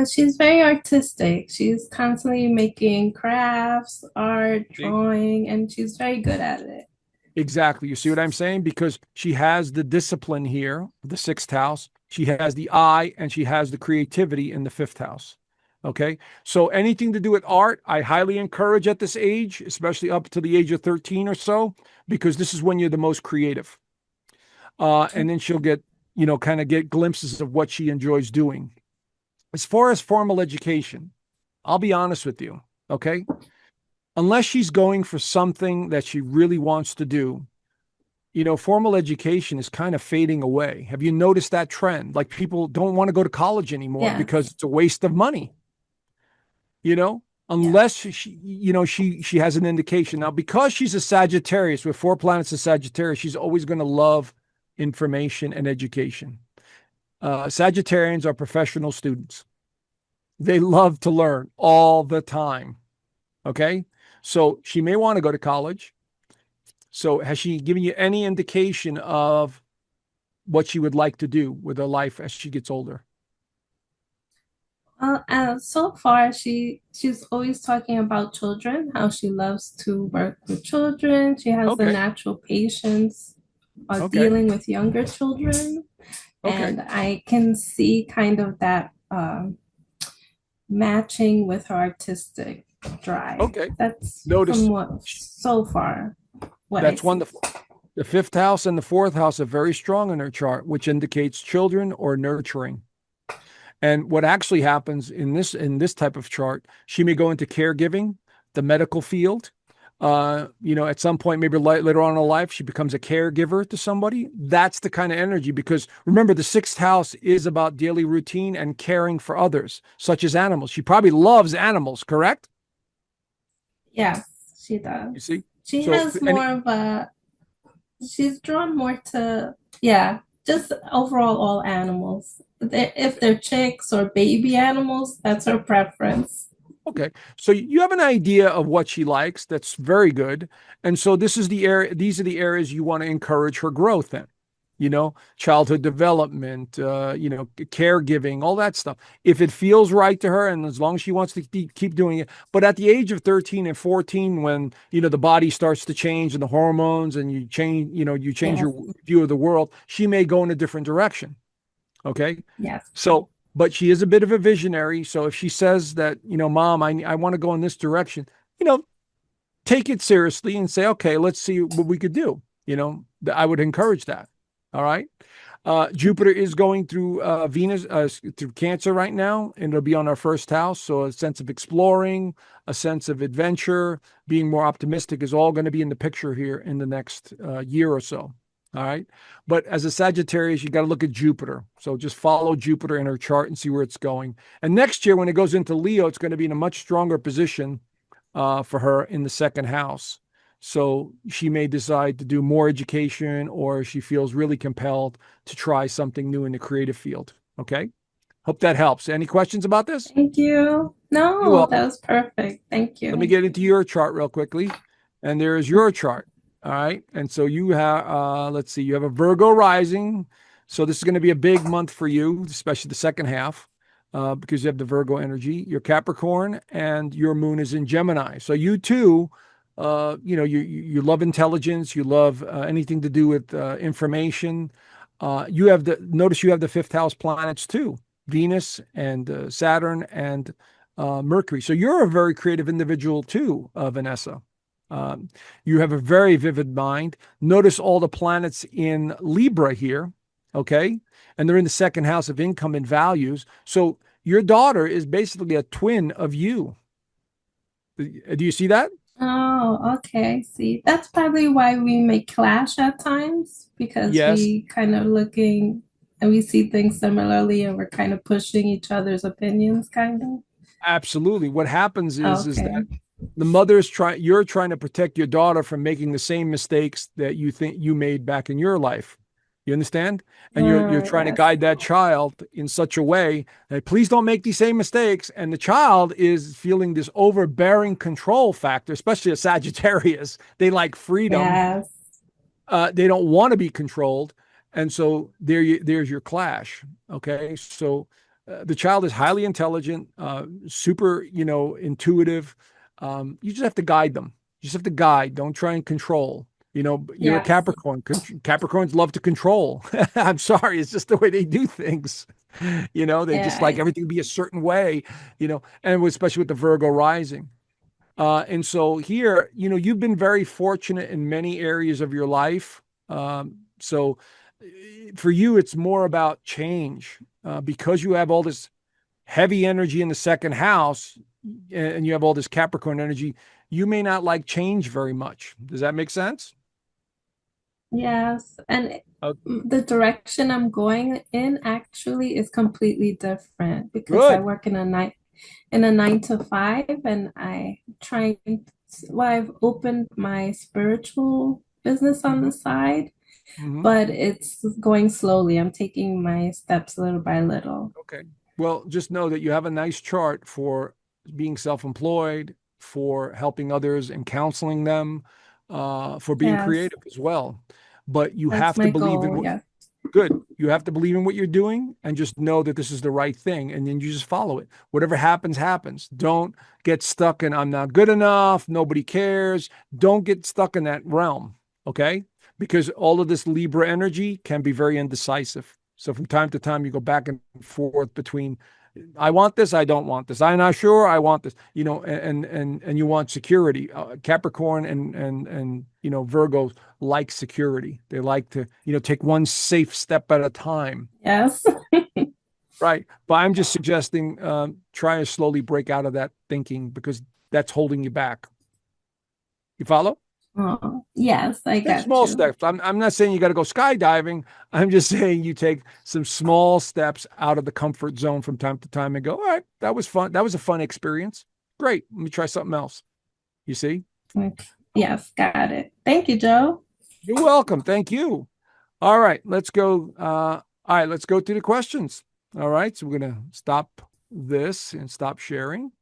She's very artistic. She's constantly making crafts, art, See? drawing, and she's very good at it. Exactly. You see what I'm saying? Because she has the discipline here, the sixth house. She has the eye and she has the creativity in the fifth house. Okay. So anything to do with art, I highly encourage at this age, especially up to the age of 13 or so, because this is when you're the most creative. And then she'll get, kind of get glimpses of what she enjoys doing. As far as formal education, I'll be honest with you. Okay. Unless she's going for something that she really wants to do, formal education is kind of fading away. Have you noticed that trend? Like people don't want to go to college anymore because Yes. it's a waste of money, Yeah. unless she has an indication. Now, because she's a Sagittarius with four planets in Sagittarius, she's always going to love information and education. Sagittarians are professional students. They love to learn all the time. Okay. So she may want to go to college. So has she given you any indication of what she would like to do with her life as she gets older? So far, she's always talking about children, how she loves to work with children. She has the Okay. natural patience of Okay. dealing with younger children, Okay. and I can see kind of that matching with her artistic drive. Okay. That's from Notice what so far what I that's see. wonderful. The fifth house and the fourth house are very strong in her chart, which indicates children or nurturing. And what actually happens in this type of chart, she may go into caregiving, the medical field. At some point, maybe later on in her life, she becomes a caregiver to somebody. That's the kind of energy because remember, the sixth house is about daily routine and caring for others, such as animals. She probably loves animals, correct? Yes, she You does. see? She So, has any more of a, she's drawn more to, yeah, just overall all animals. If they're chicks or baby animals, that's her preference. Okay. So you have an idea of what she likes. That's very good. And so these are the areas you want to encourage her growth in. Childhood development, caregiving, all that stuff. If it feels right to her and as long as she wants to keep doing it. But at the age of 13 and 14, when, the body starts to change and the hormones and you change Yes, your view of the world, she may go in a different direction. Okay. yes, So, but she is a bit of a visionary. So if she says that, Mom, I want to go in this direction, you know, take it seriously and say, okay, let's see what we could do. I would encourage that. All right. Jupiter is going through Venus, through Cancer right now, and it'll be on our first house. So a sense of exploring, a sense of adventure, being more optimistic is all going to be in the picture here in the next year or so. All right. But as a Sagittarius, you got to look at Jupiter. So just follow Jupiter in her chart and see where it's going. And next year, when it goes into Leo, it's going to be in a much stronger position for her in the second house. So she may decide to do more education or she feels really compelled to try something new in the creative field. Okay. Hope that helps. Any questions about this? thank you. You're No, that welcome. was perfect. Thank Let me you. get into your chart real quickly. And there's your chart. All right. And so you have, let's see, you have a Virgo rising. So this is going to be a big month for you, especially the second half, because you have the Virgo energy. Your Capricorn and your moon is in Gemini. So you too, you love intelligence. You love anything to do with information. Notice you have the fifth house planets too, Venus and Saturn and Mercury. So you're a very creative individual too, Vanessa. Um, you have a very vivid mind. Notice all the planets in Libra here, okay? And they're in the second house of income and values. So your daughter is basically a twin of you. Do you see that? Oh, okay. See, that's probably why we may clash at times because Yes, we kind of looking and we see things similarly and we're kind of pushing each other's opinions, kind of. absolutely. What happens is that Okay. you're trying to protect your daughter from making the same mistakes that you think you made back in your life. You understand? And you're trying to Yes. guide that child in such a way that please don't make these same mistakes. And the child is feeling this overbearing control factor, especially a Sagittarius. They like freedom. Yes. They don't want to be controlled. And so there's your clash. Okay. So the child is highly intelligent, super, intuitive. You just have to guide them. You just have to guide. Don't try and control. You're a Yes. Capricorn. Capricorns love to control. I'm sorry. It's just the way they do things. They just like Yeah. everything to be a certain way, and especially with the Virgo rising. And so here, you've been very fortunate in many areas of your life. So for you, it's more about change because you have all this heavy energy in the second house and you have all this Capricorn energy. You may not like change very much. Does that make sense? Yes. And Oh, the direction I'm going in actually is completely different because I good. work in a 9 to 5 and I've opened my spiritual business on the Hmm. side, Hmm. but it's going slowly. I'm taking my steps little by little. Okay. Well, just know that you have a nice chart for being self-employed, for helping others and counseling them, for being Yes, creative as well. But you that's have to my believe in goal. what Yes. good. You have to believe in what you're doing and just know that this is the right thing. And then you just follow it. Whatever happens, happens. Don't get stuck in I'm not good enough. Nobody cares. Don't get stuck in that realm. Okay. Because all of this Libra energy can be very indecisive. So from time to time, you go back and forth between I want this. I don't want this. I'm not sure. I want this. And you want security. Capricorn and Virgos like security. They like to take one safe step at a time. Yes. Right. But I'm just suggesting try to slowly break out of that thinking because that's holding you back. You follow? Oh, yes, I Take got small you. steps. I'm not saying you got to go skydiving. I'm just saying you take some small steps out of the comfort zone from time to time and go, all right, that was fun. That was a fun experience. Great. Let me try something else. You see? Okay. Yes, got it. Thank you, Joe. You're welcome. Thank you. All right, let's go. All right, let's go to the questions. All right, so we're going to stop this and stop sharing.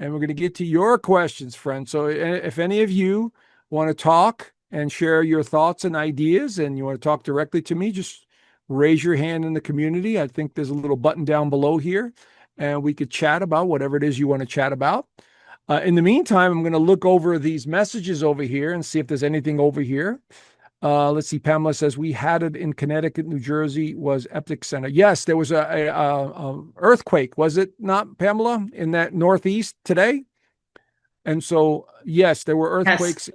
And we're going to get to your questions, friends. So if any of you want to talk and share your thoughts and ideas and you want to talk directly to me, just raise your hand in the community. I think there's a little button down below here and we could chat about whatever it is you want to chat about. In the meantime, I'm going to look over these messages over here and see if there's anything over here. Let's see. Pamela says we had it in Connecticut, New Jersey was epicenter. Yes, there was a earthquake. Was it not, Pamela, in that Northeast today? And so, yes, there were Yes, earthquakes.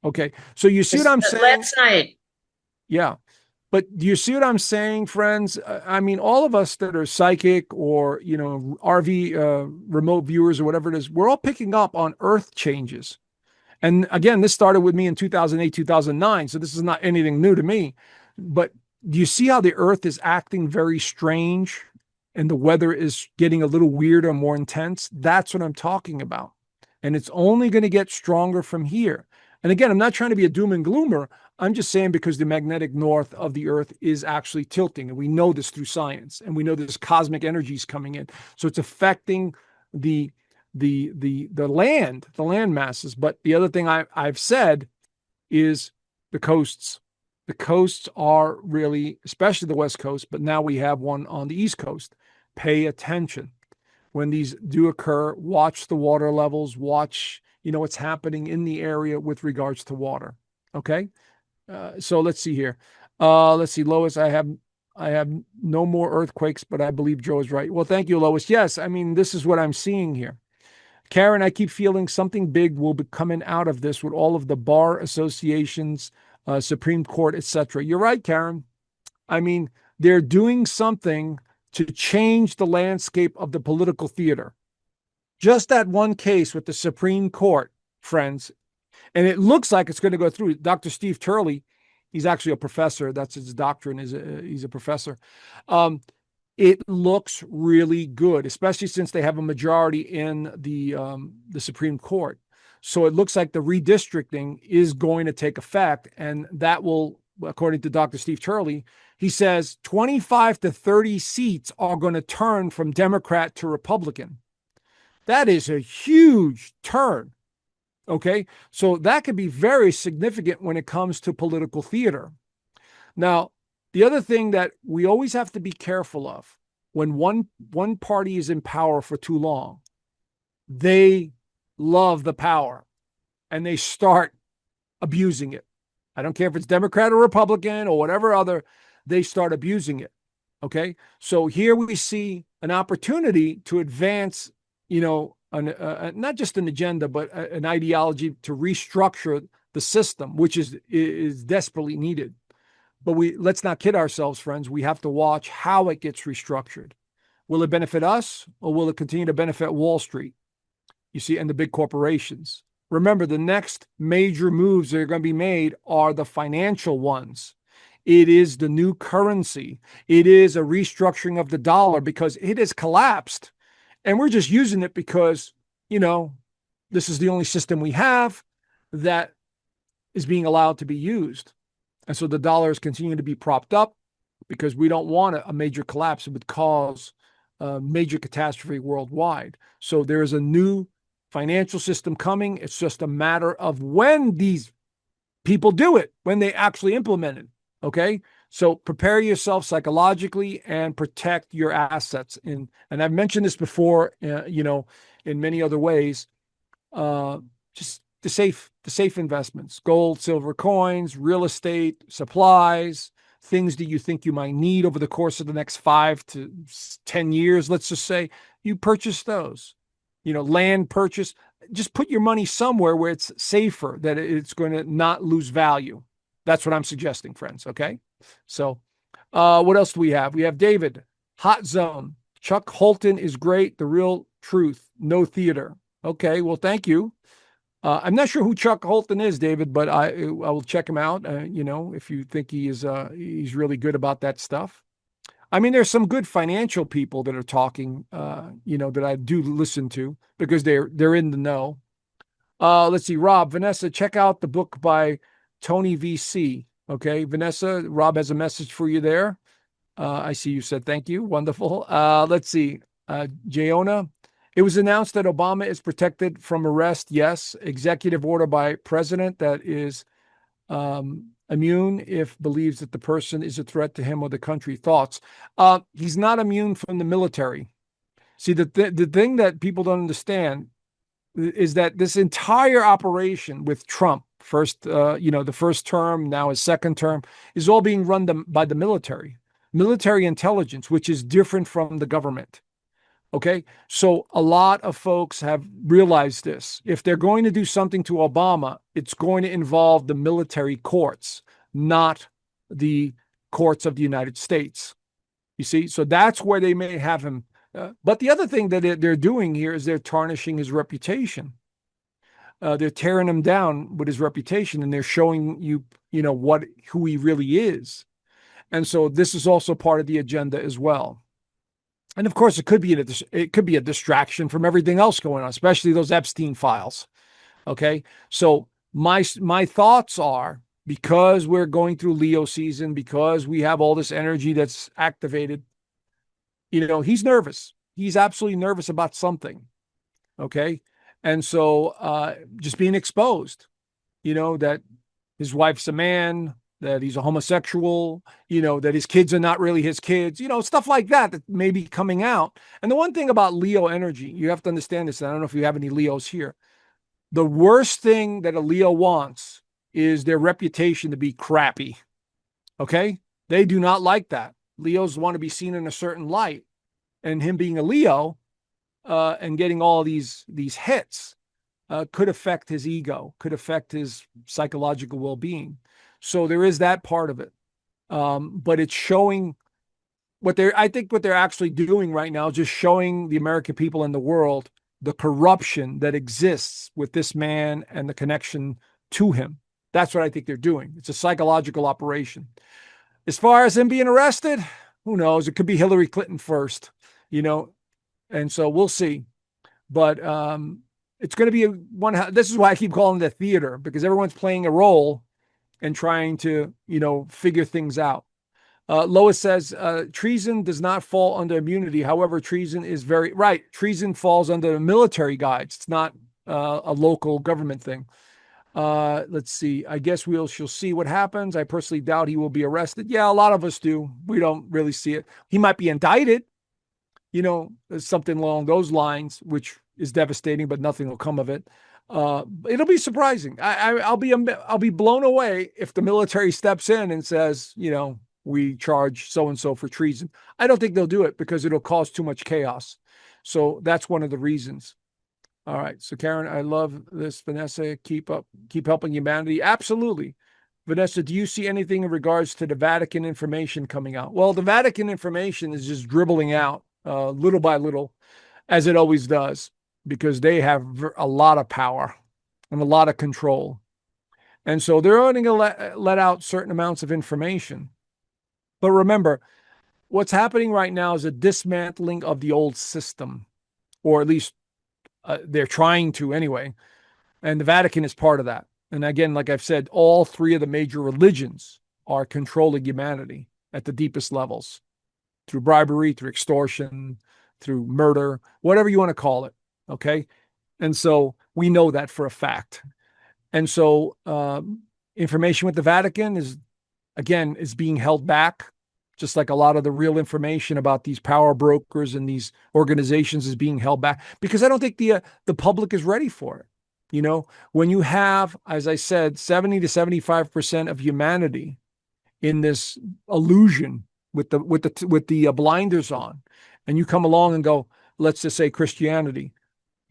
Okay. So you see what I'm saying? last night. Yeah. But do you see what I'm saying, friends? I mean, all of us that are psychic or, RV remote viewers or whatever it is, we're all picking up on earth changes. And again, this started with me in 2008, 2009. So this is not anything new to me. But do you see how the earth is acting very strange and the weather is getting a little weirder, more intense? That's what I'm talking about. And it's only going to get stronger from here. And again, I'm not trying to be a doom and gloomer. I'm just saying because the magnetic north of the earth is actually tilting. And we know this through science. And we know there's cosmic energies coming in. So it's affecting the land masses. But the other thing I've said is the coasts. The coasts are really, especially the West Coast, but now we have one on the East Coast. Pay attention when these do occur. Watch the water levels. Watch what's happening in the area with regards to water. Okay, so let's see here. Let's see, Lois. I have no more earthquakes, but I believe Joe is right. Well, thank you, Lois. Yes, I mean this is what I'm seeing here. Karen, I keep feeling something big will be coming out of this with all of the bar associations, Supreme Court, etc. You're right, Karen. I mean, they're doing something to change the landscape of the political theater. Just that one case with the Supreme Court, friends, and it looks like it's going to go through. Dr. Steve Turley, he's actually a professor. That's his doctrine. He's a professor. It looks really good, especially since they have a majority in the Supreme Court. So it looks like the redistricting is going to take effect, and that will, according to Dr. Steve Turley, he says 25 to 30 seats are going to turn from Democrat to Republican. That is a huge turn. Okay, so that could be very significant when it comes to political theater. Now, the other thing that we always have to be careful of when one party is in power for too long, they love the power and they start abusing it. I don't care if it's Democrat or Republican or whatever other, they start abusing it. Okay. So here we see an opportunity to advance, not just an agenda, but an ideology to restructure the system, which is desperately needed. But let's not kid ourselves, friends. We have to watch how it gets restructured. Will it benefit us or will it continue to benefit Wall Street? You see, and the big corporations. Remember, the next major moves that are going to be made are the financial ones. It is the new currency. It is a restructuring of the dollar because it has collapsed. And we're just using it because, this is the only system we have that is being allowed to be used. And so the dollar is continuing to be propped up because we don't want a major collapse. It would cause a major catastrophe worldwide. So there is a new financial system coming. It's just a matter of when these people do it, when they actually implement it. Okay. So prepare yourself psychologically and protect your assets. And I've mentioned this before, in many other ways. Just the safe investments, gold, silver coins, real estate, supplies, things that you think you might need over the course of the next 5 to 10 years, let's just say, you purchase those. Land purchase, just put your money somewhere where it's safer, that it's going to not lose value. That's what I'm suggesting, friends. Okay. So, what else do we have? We have David, Hot Zone. Chuck Holton is great. The real truth. No theater. Okay. Well, thank you. I'm not sure who Chuck Holton is, David, but I will check him out. If you think he's really good about that stuff. I mean, there's some good financial people that are talking, that I do listen to because they're in the know. Let's see, Rob, Vanessa, check out the book by Tony VC. Okay, Vanessa, Rob has a message for you there. I see you said thank you. Wonderful. Let's see, Jayona. It was announced that Obama is protected from arrest. Yes, executive order by president that is immune if believes that the person is a threat to him or the country. Thoughts? He's not immune from the military. See, the thing that people don't understand is that this entire operation with Trump, the first term, now his second term, is all being run by the military intelligence, which is different from the government. Okay. So a lot of folks have realized this. If they're going to do something to Obama, it's going to involve the military courts, not the courts of the United States. You see? So that's where they may have him. But the other thing that they're doing here is they're tarnishing his reputation. They're tearing him down with his reputation, and they're showing you, who he really is. And so this is also part of the agenda as well. And of course, it could be a distraction from everything else going on, especially those Epstein files. Okay, so my thoughts are, because we're going through Leo season, because we have all this energy that's activated, he's nervous. He's absolutely nervous about something. Okay, and so just being exposed, that his wife's a man, that he's a homosexual, that his kids are not really his kids, stuff like that may be coming out. And the one thing about Leo energy, you have to understand this. I don't know if you have any Leos here. The worst thing that a Leo wants is their reputation to be crappy. Okay. They do not like that. Leos want to be seen in a certain light, and him being a Leo and getting all these hits could affect his ego, could affect his psychological well-being. So there is that part of it. But it's showing I think what they're actually doing right now is just showing the American people and the world the corruption that exists with this man and the connection to him. That's what I think they're doing. It's a psychological operation. As far as him being arrested, who knows? It could be Hillary Clinton first, and so we'll see. But it's going to be this is why I keep calling it a theater, because everyone's playing a role and trying to, figure things out. Lois says, treason does not fall under immunity. However, treason is very right. Treason falls under military guides. It's not a local government thing. Let's see. I guess she'll see what happens. I personally doubt he will be arrested. Yeah, a lot of us do. We don't really see it. He might be indicted, something along those lines, which is devastating, but nothing will come of it. It'll be surprising. I'll be blown away if the military steps in and says, we charge so-and-so for treason. I don't think they'll do it because it'll cause too much chaos. So that's one of the reasons. All right. So Karen, I love this. Vanessa, keep helping humanity. Absolutely. Vanessa, do you see anything in regards to the Vatican information coming out? Well, the Vatican information is just dribbling out little by little, as it always does, because they have a lot of power and a lot of control. And so they're only going to let out certain amounts of information. But remember, what's happening right now is a dismantling of the old system, or at least they're trying to anyway. And the Vatican is part of that. And again, like I've said, all three of the major religions are controlling humanity at the deepest levels through bribery, through extortion, through murder, whatever you want to call it. Okay. And so we know that for a fact. And so information with the Vatican is being held back, just like a lot of the real information about these power brokers and these organizations is being held back, because I don't think the public is ready for it. When you have, as I said, 70 to 75% of humanity in this illusion with the blinders on, and you come along and go, let's just say Christianity.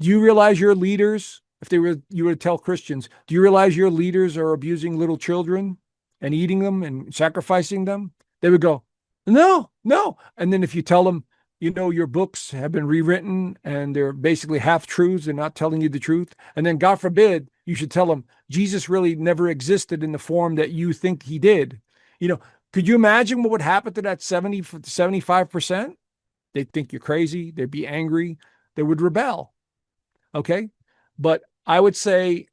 Do you realize your leaders, if they were you were to tell Christians, do you realize your leaders are abusing little children and eating them and sacrificing them? They would go, no, no. And then if you tell them, your books have been rewritten and they're basically half truths and not telling you the truth. And then God forbid, you should tell them Jesus really never existed in the form that you think he did. You know, could you imagine what would happen to that 70, 75%? They'd think you're crazy. They'd be angry. They would rebel. Okay. But I would say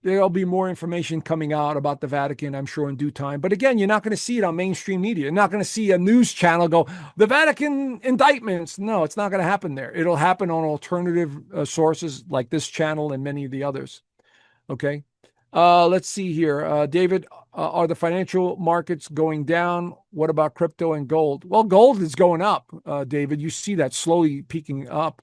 there'll be more information coming out about the Vatican, I'm sure, in due time. But again, you're not going to see it on mainstream media. You're not going to see a news channel go, the Vatican indictments. No, it's not going to happen there. It'll happen on alternative sources like this channel and many of the others. Okay. Let's see here. David, are the financial markets going down? What about crypto and gold? Well, gold is going up, David. You see that slowly peaking up.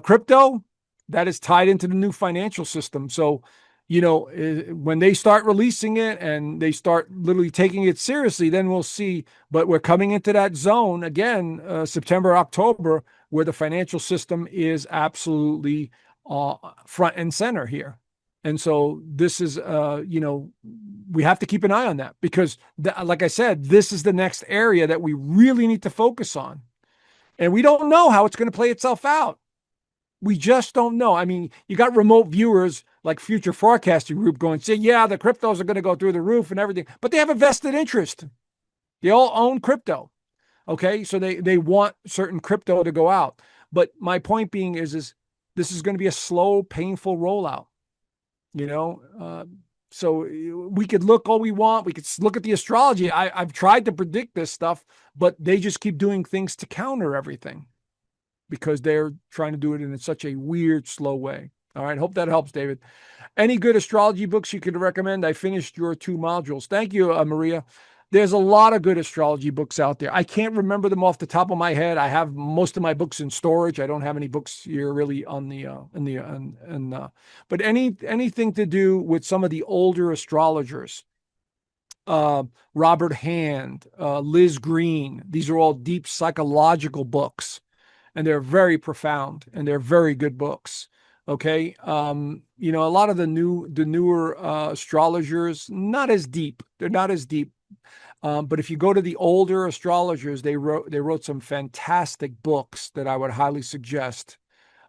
Crypto, that is tied into the new financial system. So, when they start releasing it and they start literally taking it seriously, then we'll see. But we're coming into that zone again, September, October, where the financial system is absolutely front and center here. And so this is, we have to keep an eye on that because, like I said, this is the next area that we really need to focus on. And we don't know how it's going to play itself out. We just don't know. I mean, you got remote viewers like Future Forecasting Group going, say, yeah, the cryptos are going to go through the roof and everything, but they have a vested interest. They all own crypto. Okay. So they want certain crypto to go out. But my point being is this is going to be a slow, painful rollout, so we could look all we want. We could look at the astrology. I've tried to predict this stuff, but they just keep doing things to counter everything because they're trying to do it in such a weird, slow way. All right. Hope that helps, David. Any good astrology books you could recommend? I finished your 2 modules. Thank you, Maria. There's a lot of good astrology books out there. I can't remember them off the top of my head. I have most of my books in storage. I don't have any books here really on the but anything to do with some of the older astrologers, Robert Hand, Liz Green. These are all deep psychological books, and they're very profound and they're very good books. Okay. A lot of the newer astrologers, not as deep. They're not as deep. But if you go to the older astrologers, they wrote some fantastic books that I would highly suggest.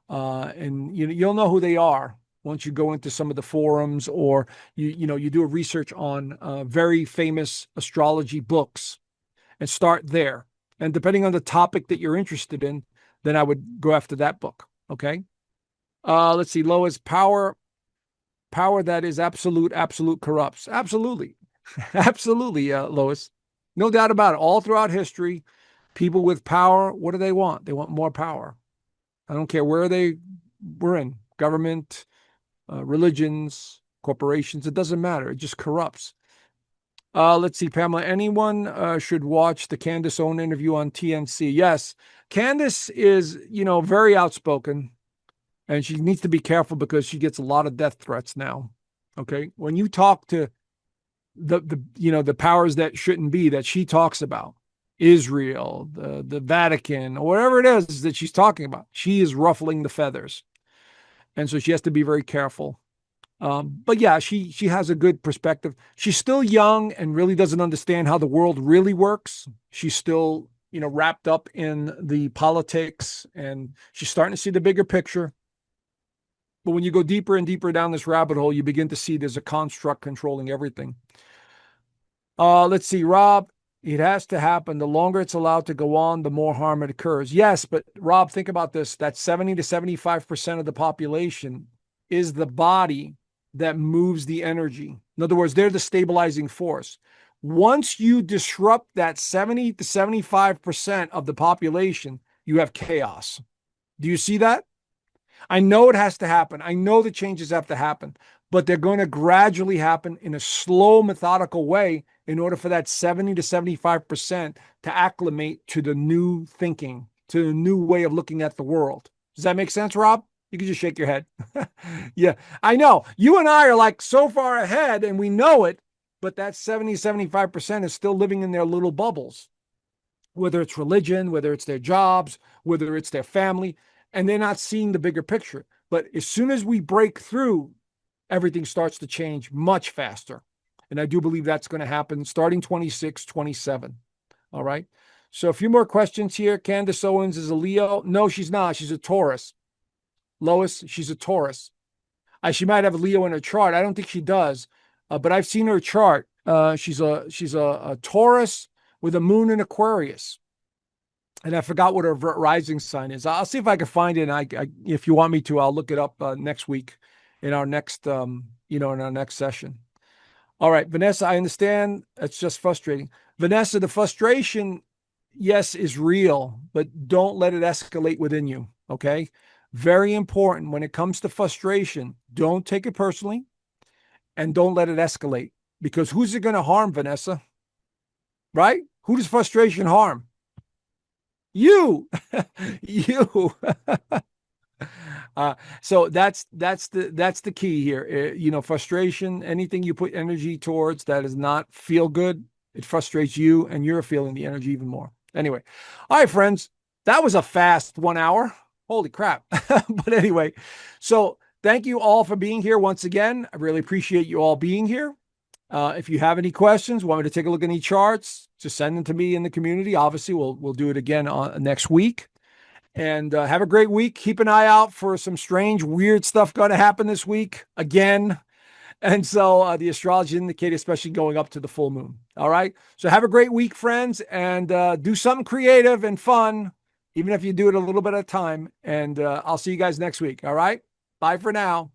And you'll know who they are once you go into some of the forums or you do a research on very famous astrology books and start there. And depending on the topic that you're interested in, then I would go after that book. Okay. Let's see. Lois, power that is absolute corrupts. Absolutely. Absolutely, Lois. No doubt about it. All throughout history, people with power, what do they want? They want more power. I don't care where they were in, government, religions, corporations. It doesn't matter. It just corrupts. Let's see, Pamela. Anyone should watch the Candace Owen interview on TNC. Yes, Candace is, very outspoken, and she needs to be careful because she gets a lot of death threats now. Okay, when you talk to the powers that shouldn't be that she talks about, Israel, the Vatican, or whatever it is that she's talking about, she is ruffling the feathers, and so she has to be very careful. But yeah, she has a good perspective. She's still young and really doesn't understand how the world really works. She's still, wrapped up in the politics, and she's starting to see the bigger picture. But when you go deeper and deeper down this rabbit hole, you begin to see there's a construct controlling everything. Let's see, Rob. It has to happen. The longer it's allowed to go on, the more harm it occurs. Yes, but Rob, think about this. That 70 to 75% of the population is the body that moves the energy. In other words, they're the stabilizing force. Once you disrupt that 70 to 75% of the population, you have chaos. Do you see that? I know it has to happen. I know the changes have to happen, but they're going to gradually happen in a slow, methodical way in order for that 70 to 75% to acclimate to the new thinking, to the new way of looking at the world. Does that make sense, Rob? You can just shake your head. Yeah, I know. You and I are like so far ahead and we know it, but that 70, 75% is still living in their little bubbles, whether it's religion, whether it's their jobs, whether it's their family, and they're not seeing the bigger picture. But as soon as we break through, everything starts to change much faster. And I do believe that's going to happen starting 26, 27. All right. So a few more questions here. Candace Owens is a Leo. No, she's not. She's a Taurus. Lois, she's a Taurus. She might have a Leo in her chart. I don't think she does, but I've seen her chart. She's a Taurus with a moon in Aquarius, and I forgot what her rising sign is. I'll see if I can find it. And if you want me to, I'll look it up next week in our next, in our next session. All right, Vanessa, I understand. It's just frustrating. Vanessa, the frustration, yes, is real, but don't let it escalate within you. Okay. Very important when it comes to frustration. Don't take it personally and don't let it escalate, because who's it going to harm, Vanessa? Right? Who does frustration harm? You, you. So that's the key here. Frustration, anything you put energy towards that does not feel good, it frustrates you, and you're feeling the energy even more. Anyway, all right, friends, that was a fast 1 hour. Holy crap! But anyway, so thank you all for being here once again. I really appreciate you all being here. If you have any questions, want me to take a look at any charts, just send them to me in the community. Obviously, we'll do it again next week. And have a great week. Keep an eye out for some strange, weird stuff going to happen this week again. And so the astrology indicator, especially going up to the full moon. All right. So have a great week, friends, and do something creative and fun, even if you do it a little bit at a time. And I'll see you guys next week. All right. Bye for now.